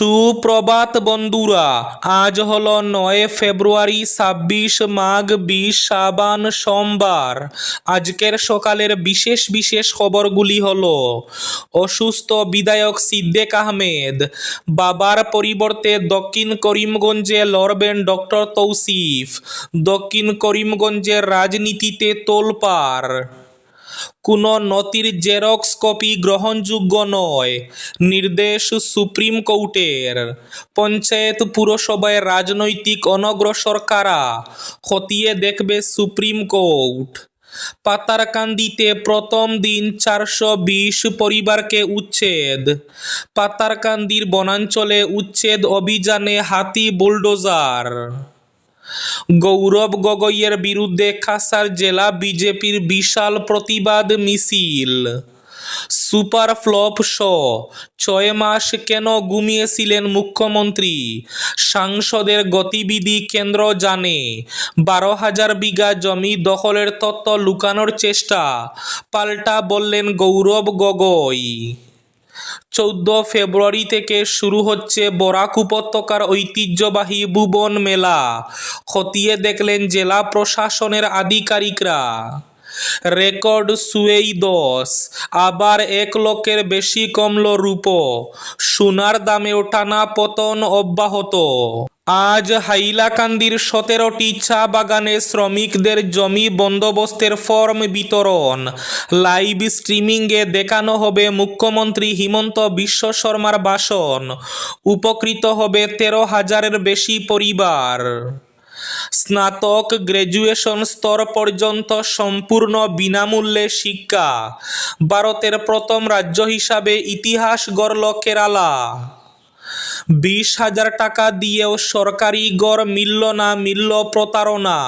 সুপ্রভাত বন্ধুরা, আজ হলো 9 ফেব্রুয়ারি, 26 মাঘ, 20 শ্রাবণ, সোমবার। আজকের সকালের বিশেষ বিশেষ খবরগুলি হলো: অসুস্থ বিধায়ক সিদ্দিক আহমেদ, বাবার পরিবর্তে দক্ষিণ করিমগঞ্জে লড়বেন ডক্টর তৌসিফ, দক্ষিণ করিমগঞ্জের রাজনীতিতে তোলপাড়। কোনো নথির জেরক্স কপি গ্রহণযোগ্য নয়, নির্দেশ সুপ্রিম কোর্টের। পঞ্চায়েত পুরসভায় রাজনৈতিক অনগ্রসর কারা, খতিয়ে দেখবে সুপ্রিম কোর্ট। পাতারকান্দিতে প্রথম দিন 420 পরিবারকে উচ্ছেদ। পাতারকান্দির বনাঞ্চলে উচ্ছেদ অভিযানে হাতি, বুলডোজার। গৌরব গগৈয়ের বিরুদ্ধে কাছাড় জেলা বিজেপির বিশাল প্রতিবাদ মিছিল। সুপার ফ্লপ শো, 6 মাস কেন ঘুমিয়েছিলেন মুখ্যমন্ত্রী? সাংসদের গতিবিধি কেন্দ্র জানে। 12,000 বিঘা জমি দখলের তথ্য লুকানোর চেষ্টা, পাল্টা বললেন গৌরব গগৈ। 14 ফেব্রুয়ারি থেকে শুরু হচ্ছে বরাক উপত্যকার ঐতিহ্যবাহী ভুবন মেলা, খতিয়ে দেখলেন জেলা প্রশাসনের আধিকারিকরা। রেকর্ড ছুঁয়েই 10, আবার 1 লক্ষের বেশি কমল রূপো, সোনার দামেও টানা পতন অব্যাহত। আজ হাইলাকান্দির 17টি চা বাগানে শ্রমিকদের জমি বন্দোবস্তের ফর্ম বিতরণ, লাইভ স্ট্রিমিংয়ে দেখানো হবে মুখ্যমন্ত্রী হিমন্ত বিশ্ব শর্মার ভাষণ, উপকৃত হবে 13,000-এর বেশি পরিবার। স্নাতক গ্র্যাজুয়েশন স্তর পর্যন্ত সম্পূর্ণ বিনামূল্যে শিক্ষা, ভারতের প্রথম রাজ্য হিসাবে ইতিহাস গড়ল কেরালা। 20,000 টাকা দিয়েও সরকারি ঘর মিলল না, মিলল প্রতারণা।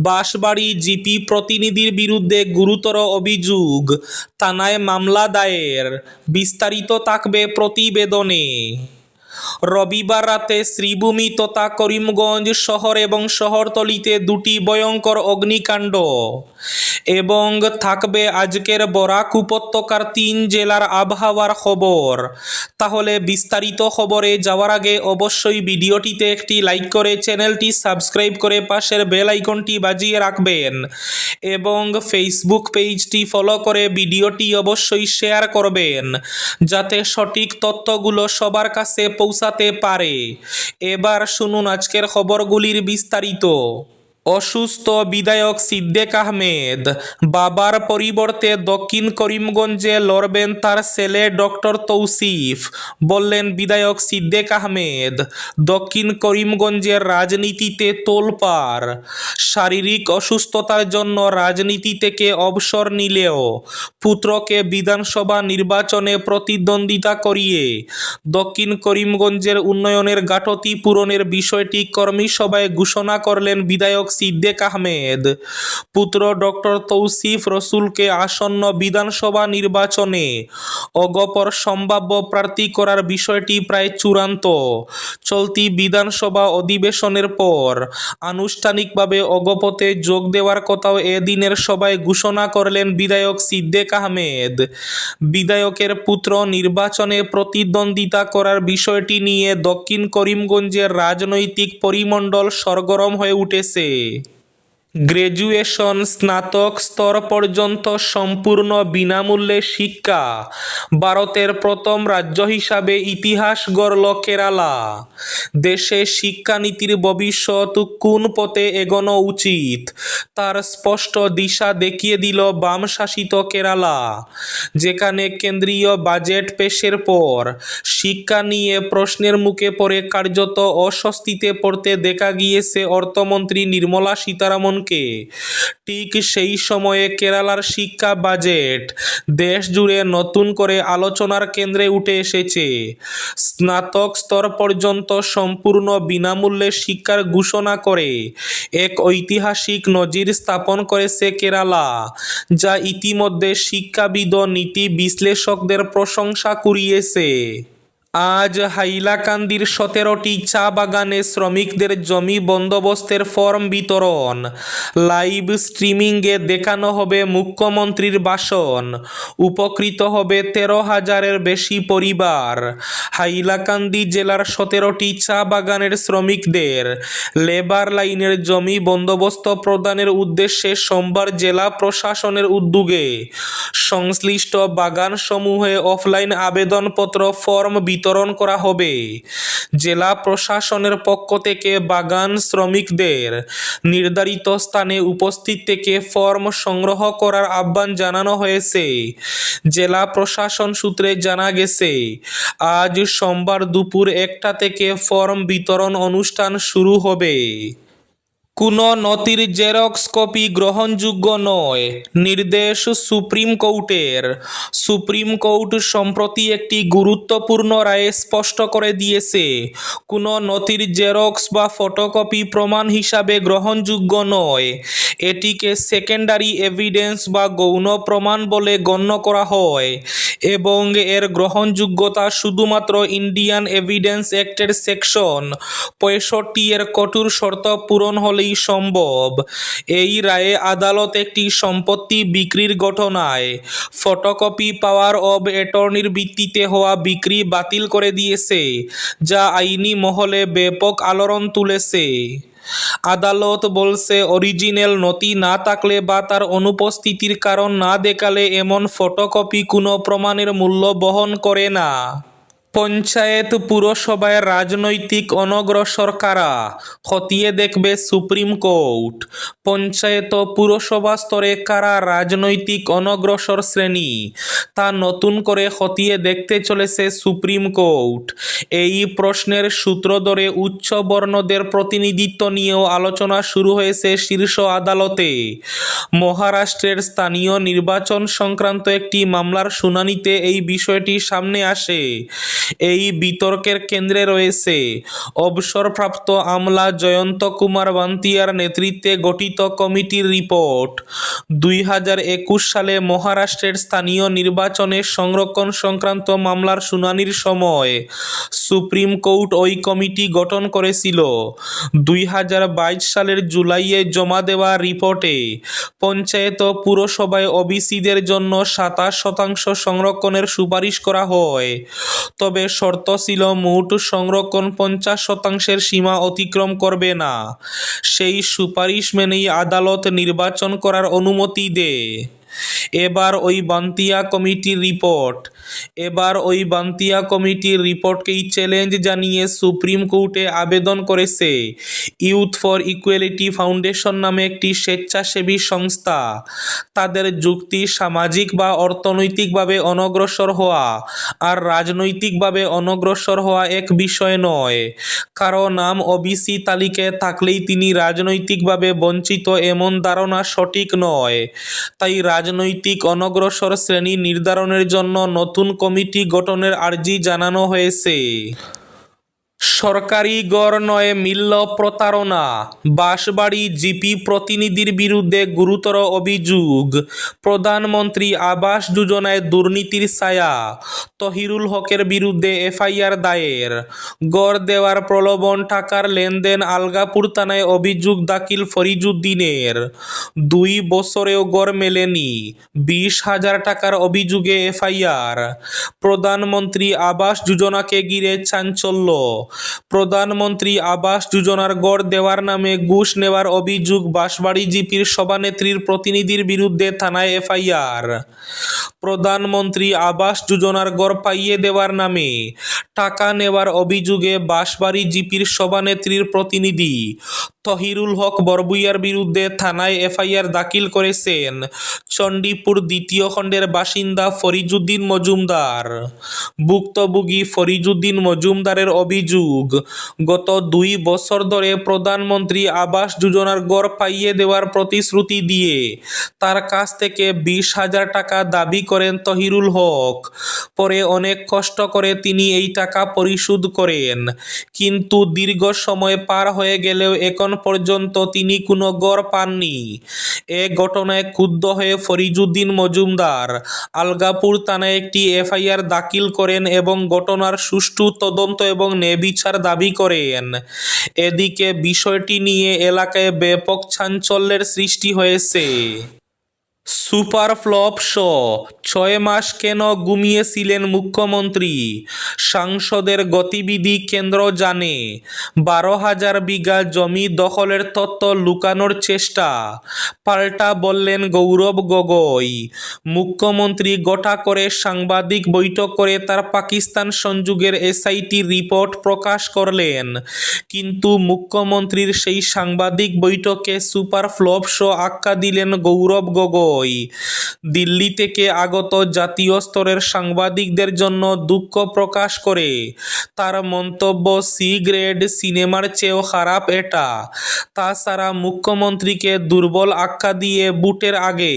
বাঁশবাড়ী জিপি প্রতিনিধির বিরুদ্ধে গুরুতর অভিযোগ, থানায় মামলা দায়ের। বিস্তারিত থাকবে প্রতিবেদনে। রবিবার রাতে শ্রীভূমি তথা করিমগঞ্জ শহর এবং শহরতলিতে 2টি ভয়ঙ্কর অগ্নিকাণ্ড, এবং থাকবে আজকের বরাক উপত্যকার 3 জেলার আবহাওয়ার খবর। তাহলে বিস্তারিত খবরে যাওয়ার আগে অবশ্যই ভিডিওটিতে একটি লাইক করে চ্যানেলটি সাবস্ক্রাইব করে পাশের বেল আইকনটি বাজিয়ে রাখবেন, এবং ফেসবুক পেজটি ফলো করে ভিডিওটি অবশ্যই শেয়ার করবেন, যাতে সঠিক তথ্যগুলো সবার কাছে পৌঁছাতে পারে। এবার শুনুন আজকের খবরগুলির বিস্তারিত। অসুস্থ বিধায়ক সিদ্দিক আহমেদ, বাবার পরিবর্তে দক্ষিণ করিমগঞ্জে লড়বেন তার ছেলে ডক্টর তৌসিফ, বললেন বিধায়ক সিদ্দিক আহমেদ। দক্ষিণ করিমগঞ্জের রাজনীতিতে তোলপাড়। শারীরিক অসুস্থতার জন্য রাজনীতি থেকে অবসর নিলেও পুত্রকে বিধানসভা নির্বাচনে প্রতিদ্বন্দ্বিতা করিয়ে দক্ষিণ করিমগঞ্জের উন্নয়নের ঘাটতি পূরণের বিষয়টি কর্মী সভায় ঘোষণা করলেন বিধায়ক সিদ্দিক আহমেদ। পুত্র ডক্টর তৌসিফ রসুলকে আসন্ন বিধানসভা নির্বাচনে অগপর সম্ভাব্য প্রার্থী করার বিষয়টি প্রায় চূড়ান্ত। চলতি বিধানসভা অধিবেশনের পর আনুষ্ঠানিকভাবে অগপতে যোগ দেওয়ার কথাও এদিনের সভায় ঘোষণা করলেন বিধায়ক সিদ্দিক আহমেদ। বিধায়কের পুত্র নির্বাচনে প্রতিদ্বন্দ্বিতা করার বিষয়টি নিয়ে দক্ষিণ করিমগঞ্জের রাজনৈতিক পরিমণ্ডল সরগরম হয়ে উঠেছে। গ্র্যাজুয়েশন স্নাতক স্তর পর্যন্ত সম্পূর্ণ বিনামূল্যে শিক্ষা, ভারতের প্রথম রাজ্য হিসাবে ইতিহাস গড়ল কেরালা। দেশে শিক্ষানীতির ভবিষ্যৎ কোন পথে এগোনো উচিত তার স্পষ্ট দিশা দেখিয়ে দিল বাম শাসিত কেরালা, যেখানে কেন্দ্রীয় বাজেট পেশের পর শিক্ষা নিয়ে প্রশ্নের মুখে পড়ে কার্যত অস্বস্তিতে পড়তে দেখা গিয়েছে অর্থমন্ত্রী নির্মলা সীতারামনকে। ঠিক সেই সময়ে কেরালার শিক্ষা বাজেট দেশ জুড়ে নতুন করে আলোচনার কেন্দ্রে উঠে এসেছে। স্নাতক স্তর পর্যন্ত সম্পূর্ণ বিনামূল্যে শিক্ষার ঘোষণা করে এক ঐতিহাসিক নজির স্থাপন করেছে কেরালা, যা ইতিমধ্যে শিক্ষাবিদ ও নীতি বিশ্লেষকদের প্রশংসা কুড়িয়েছে। আজ হাইলাকান্দির 17টি চা বাগানে শ্রমিকদের জমি বন্দোবস্তের ফর্ম বিতরণ। লাইভ স্ট্রিমিংয়ে দেখানো হবে মুখ্যমন্ত্রীর ভাষণ। উপকৃত হবে 13,000-এর বেশি পরিবার। হাইলাকান্দি জেলার 17টি চা বাগানের শ্রমিকদের লেবার লাইনের জমি বন্দোবস্ত প্রদানের উদ্দেশ্যে সোমবার জেলা প্রশাসনের উদ্যোগে সংশ্লিষ্ট বাগানসমূহে অফলাইন আবেদনপত্র ফর্ম বিতরণ করা হবে। জেলা প্রশাসনের পক্ষ থেকে বাগান শ্রমিকদের নির্ধারিত স্থানে উপস্থিত থেকে ফর্ম সংগ্রহ করার আহ্বান জানানো হয়েছে। জেলা প্রশাসন সূত্রে জানা গেছে, আজ সোমবার দুপুর 1টা থেকে ফর্ম বিতরণ অনুষ্ঠান শুরু হবে। কোনো নথির জেরক্স কপি গ্রহণযোগ্য নয়, নির্দেশ সুপ্রিম কোর্টের। সুপ্রিম কোর্ট সম্প্রতি একটি গুরুত্বপূর্ণ রায়ে স্পষ্ট করে দিয়েছে, কোনো নথির জেরক্স বা ফটোকপি প্রমাণ হিসাবে গ্রহণযোগ্য নয়। এটিকে সেকেন্ডারি এভিডেন্স বা গৌণ প্রমাণ বলে গণ্য করা হয় এবং এর গ্রহণযোগ্যতা শুধুমাত্র ইন্ডিয়ান এভিডেন্স অ্যাক্টের সেকশন 65-এর কঠোর শর্ত পূরণ হলেই সম্ভব। এই রায়ে আদালত একটি সম্পত্তি বিক্রির ঘটনায় ফটোকপি পাওয়ার অব অ্যাটর্নির ভিত্তিতে হওয়া বিক্রি বাতিল করে দিয়েছে, যা আইনি মহলে ব্যাপক আলোড়ন তুলেছে। আদালত বলছে, অরিজিনাল নথি না থাকলে বা তার অনুপস্থিতির কারণ না দেখালে এমন ফটোকপি কোনো প্রমাণের মূল্য বহন করে না। পঞ্চায়েত পুরসভায় রাজনৈতিক অনগ্রসর কারা, খতিয়ে দেখবে সুপ্রিম কোর্ট। পঞ্চায়েত পুরসভা স্তরে কারা রাজনৈতিক অনগ্রসর শ্রেণী, তা নতুন করে খতিয়ে দেখতে চলেছে সুপ্রিম কোর্ট। এই প্রশ্নের সূত্র ধরে উচ্চবর্ণদের প্রতিনিধিত্ব নিয়েও আলোচনা শুরু হয়েছে শীর্ষ আদালতে। মহারাষ্ট্রের স্থানীয় নির্বাচন সংক্রান্ত একটি মামলার শুনানিতে এই বিষয়টি সামনে আসে। এই বিতর্কের কেন্দ্রে রয়েছে অবসরপ্রাপ্ত আমলা জয়ন্ত কুমার বান্তিয়ার নেতৃত্বে গঠিত কমিটির রিপোর্ট। 2021 সালে মহারাষ্ট্রের স্থানীয় নির্বাচনের সংরক্ষণ সংক্রান্ত মামলার শুনানির সময় সুপ্রিম কোর্ট ওই কমিটি গঠন করেছিল। 2022 সালের জুলাইয়ে জমা দেওয়া রিপোর্টে পঞ্চায়েত পুরসভায় ওবিসিদের জন্য 27% সংরক্ষণের সুপারিশ করা হয়। তবে শর্ত ছিল মোট সংরক্ষণ 50%-এর সীমা অতিক্রম করবে না। সেই সুপারিশ মেনেই আদালত নির্বাচন করার অনুমতি দেয়। এবার ওই বান্তিয়া কমিটির রিপোর্টকেই চ্যালেঞ্জ জানিয়ে সুপ্রিম কোর্টে আবেদন করেছে ইউথ ফর ইকুয়ালিটি ফাউন্ডেশন নামে একটি স্বেচ্ছাসেবী সংস্থা। তাদের যুক্তি, সামাজিক বা অর্থনৈতিকভাবে অনগ্রসর হওয়া আর রাজনৈতিকভাবে অনগ্রসর হওয়া এক বিষয় নয়। কারো নাম ওবিসি তালিকায় থাকলেই তিনি রাজনৈতিকভাবে বঞ্চিত, এমন ধারণা সঠিক নয়। তাই রাজনৈতিক অনগ্রসর শ্রেণী নির্ধারণের জন্য নতুন কমিটি গঠনের আর্জি জানানো হয়েছে। সরকারি ঘর নয়, মিলল প্রতারণা। বাঁশবাড়ী জিপি প্রতিনিধির বিরুদ্ধে গুরুতর অভিযোগ। প্রধানমন্ত্রী আবাস যোজনায় দুর্নীতির ছায়া, তহিরুল হকের বিরুদ্ধে এফআইআর দায়ের। ঘর দেওয়ার প্রলোভন, টাকার লেনদেন, আলগাপুর থানায় অভিযোগ দাখিল ফরিজুদ্দিনের। 2 বছরেও ঘর মেলেনি, 20,000 টাকার অভিযোগে এফআইআর। প্রধানমন্ত্রী আবাস যোজনাকে ঘিরে চাঞ্চল্য। প্রধানমন্ত্রী আবাস যোজনার ঘর দেওয়ার নামে ঘুষ নেওয়ার অভিযোগ বাঁশবাড়ী জিপির সভানেত্রীর প্রতিনিধির বিরুদ্ধে থানায় এফআইআর। প্রধানমন্ত্রী আবাস যোজনার ঘর পাইয়ে দেওয়ার নামে টাকা নেওয়ার অভিযোগে বাঁশবাড়ী জিপির সভানেত্রীর প্রতিনিধি তহিরুল হক বরভূঁইয়ার বিরুদ্ধে থানায় এফআইআর দাখিল করেছেন চণ্ডীপুর 2য় খণ্ডের বাসিন্দা ফরিজুদ্দিন মজুমদার। ভুক্তভোগী ফরিজুদ্দিন মজুমদারের অভিযোগ, গত 2 বছর ধরে প্রধানমন্ত্রী আবাস যোজনার ঘর পাইয়ে দেওয়ার প্রতিশ্রুতি দিয়ে তার কাছ থেকে 20,000 টাকা দাবি করেন তহিরুল হক। পরে অনেক কষ্ট করে তিনি এই টাকা পরিশোধ করেন, কিন্তু দীর্ঘ সময় পার হয়ে গেলেও এখন পর্যন্ত তিনি কোনো গড় পাননি। এ ঘটনায় ক্ষুব্ধ হয়ে ফরিজউদ্দিন মজুমদার আলগাপুর থানায় একটি এফআইআর দাখিল করেন এবং ঘটনার সুষ্ঠু তদন্ত এবং ন্যায়বিচার দাবি করেন। এদিকে বিষয়টি নিয়ে এলাকায় ব্যাপক চাঞ্চল্যের সৃষ্টি হয়েছে। সুপার ফ্লপ শো, 6 মাস কেন ঘুমিয়েছিলেন মুখ্যমন্ত্রী? সাংসদের গতিবিধি কেন্দ্র জানে। 12,000 বিঘা জমি দখলের তথ্য লুকানোর চেষ্টা, পাল্টা বললেন গৌরব গগৈ। মুখ্যমন্ত্রী গোটা করে সাংবাদিক বৈঠক করে তার পাকিস্তান সংযোগের এসআইটি রিপোর্ট প্রকাশ করলেন, কিন্তু মুখ্যমন্ত্রীর সেই সাংবাদিক বৈঠকে সুপার ফ্লপ শো আখ্যা দিলেন গৌরব গগৈ। দিল্লি থেকে আগত জাতীয় স্তরের সাংবাদিকদের জন্য দুঃখ প্রকাশ করে তার মন্তব্য, সি গ্রেড সিনেমার চেয়েও খারাপ এটা। তাছাড়া মুখ্যমন্ত্রীকে দুর্বল আখ্যা দিয়ে বুটের আগে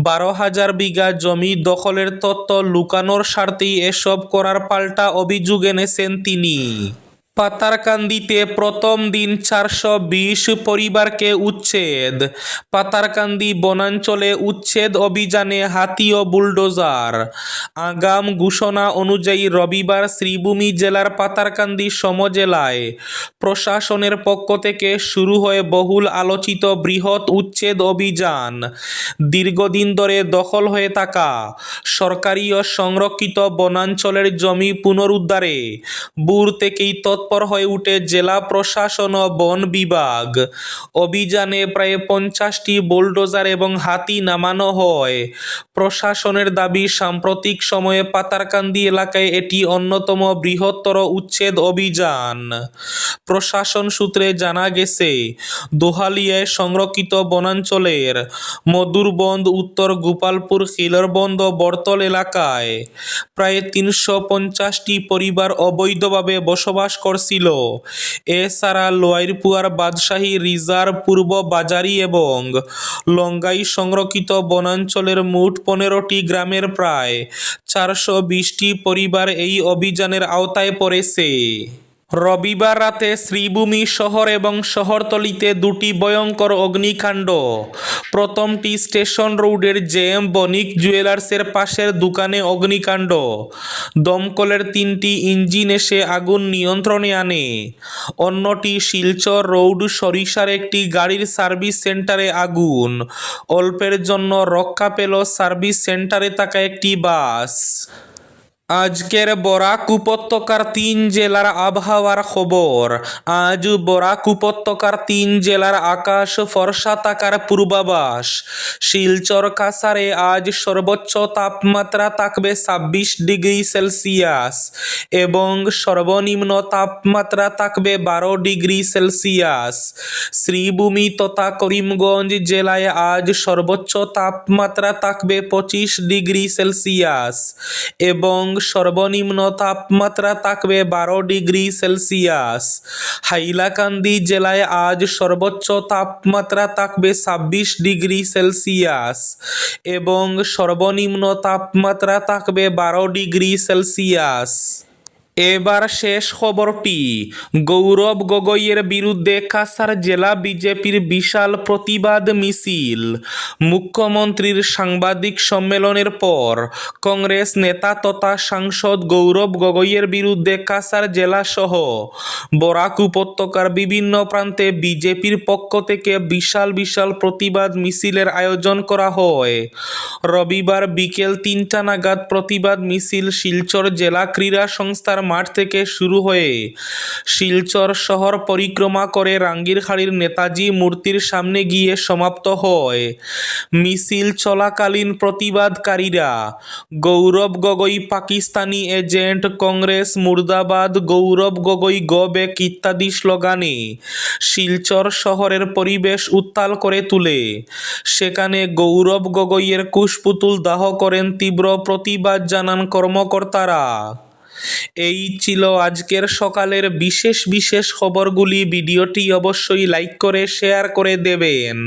12,000 বিঘা জমি দখলের তথ্য লুকানোর স্বার্থেই এসব করার পাল্টা অভিযোগ এনেছেন তিনি। পাতারকান্দিতে প্রথম দিন 420 পরিবারকে উচ্ছেদ। পাতারকান্দি বনাঞ্চলে উচ্ছেদ অভিযানে হাতি ও বুলডোজার। আগাম ঘোষণা অনুযায়ী রবিবার শ্রীভূমি জেলার পাতারকান্দি সমজেলায় প্রশাসনের পক্ষ থেকে শুরু হয়ে বহুল আলোচিত বৃহৎ উচ্ছেদ অভিযান। দীর্ঘদিন ধরে দখল হয়ে থাকা সরকারি ও সংরক্ষিত বনাঞ্চলের জমি পুনরুদ্ধারে ভোর থেকেই তৎপর হয়ে উঠে জেলা প্রশাসন ও বন বিভাগ। অভিযানে প্রায় 50টি বুলডোজার এবং হাতি নামানো হয়। প্রশাসনের দাবি, সাম্প্রতিক সময়ে পাতারকান্দি এলাকায় এটি অন্যতম বৃহত্তর উচ্ছেদ অভিযান। প্রশাসন সূত্রে জানা গেছে, দোহালিয়ায় সংরক্ষিত বনাঞ্চলের মধুরবন্দ, উত্তর গোপালপুর, খিলরবন্দ ও বর্তল এলাকায় প্রায় 350টি পরিবার অবৈধভাবে বসবাস করছিল। এছাড়া লোয়ারপুয়ার বাদশাহী রিজার্ভ, পূর্ব বাজারি এবং লঙ্গাই সংরক্ষিত বনাঞ্চলের মোট 15টি গ্রামের প্রায় 420টি পরিবার এই অভিযানের আওতায় পড়েছে। রবিবার রাতে শ্রীভূমি শহর এবং শহরতলিতে দুটি ভয়ঙ্কর অগ্নিকাণ্ড। প্রথমটি স্টেশন রোডের জেএম বণিক জুয়েলার্সের পাশের দোকানে অগ্নিকাণ্ড। দমকলের 3টি ইঞ্জিন এসে আগুন নিয়ন্ত্রণে আনে। অন্যটি শিলচর রোড সরিষার একটি গাড়ির সার্ভিস সেন্টারে আগুন। অল্পের জন্য রক্ষা পেল সার্ভিস সেন্টারে থাকা একটি বাস। আজকের বরাক উপত্যকার 3 জেলার আবহাওয়ার খবর। আজ বরাক উপত্যকার 3 জেলার আকাশ ফর্সা থাকার পূর্বাভাস। শিলচর কাছাড়ে আজ সর্বোচ্চ তাপমাত্রা থাকবে 26 ডিগ্রি সেলসিয়াস এবং সর্বনিম্ন তাপমাত্রা থাকবে 12 ডিগ্রি সেলসিয়াস। শ্রীভূমি তথা করিমগঞ্জ জেলায় আজ সর্বোচ্চ তাপমাত্রা থাকবে 25 ডিগ্রি সেলসিয়াস এবং সর্বনিম্ন তাপমাত্রা থাকবে 12 ডিগ্রি সেলসিয়াস। হাইলাকান্দি জেলায় আজ সর্বোচ্চ তাপমাত্রা থাকবে 26 ডিগ্রি সেলসিয়াস এবং সর্বনিম্ন তাপমাত্রা থাকবে 12 ডিগ্রি সেলসিয়াস। এবার শেষ খবরটি। গৌরব গগৈয়ের বিরুদ্ধে কাছাড় জেলা বিজেপির বিশাল প্রতিবাদ মিছিল। মুখ্যমন্ত্রীর সাংবাদিক সম্মেলনের পর কংগ্রেস নেতা তথা সাংসদ গৌরব গগৈয়ের বিরুদ্ধে কাছাড় জেলা সহ বরাক উপত্যকার বিভিন্ন প্রান্তে বিজেপির পক্ষ থেকে বিশাল প্রতিবাদ মিছিলের আয়োজন করা হয়। রবিবার বিকেল 3টা নাগাদ প্রতিবাদ মিছিল শিলচর জেলা ক্রীড়া সংস্থার মাঠ থেকে শুরু হয়ে শিলচর শহর পরিক্রমা করে রাঙ্গিরখাড়ির নেতাজি মূর্তির সামনে গিয়ে সমাপ্ত হয়। মিছিল চলাকালীন প্রতিবাদকারীরা গৌরব গগৈ পাকিস্তানি এজেন্ট, কংগ্রেস মুর্দাবাদ, গৌরব গগৈ গো ব্যাক ইত্যাদি স্লোগানে শিলচর শহরের পরিবেশ উত্তাল করে তুলে সেখানে গৌরব গগৈয়ের কুশপুতুল দাহ করেন। তীব্র প্রতিবাদ জানান কর্মকর্তারা। এই ছিল আজকের সকালের বিশেষ খবরগুলি। ভিডিওটি অবশ্যই লাইক করে শেয়ার করে দেবেন।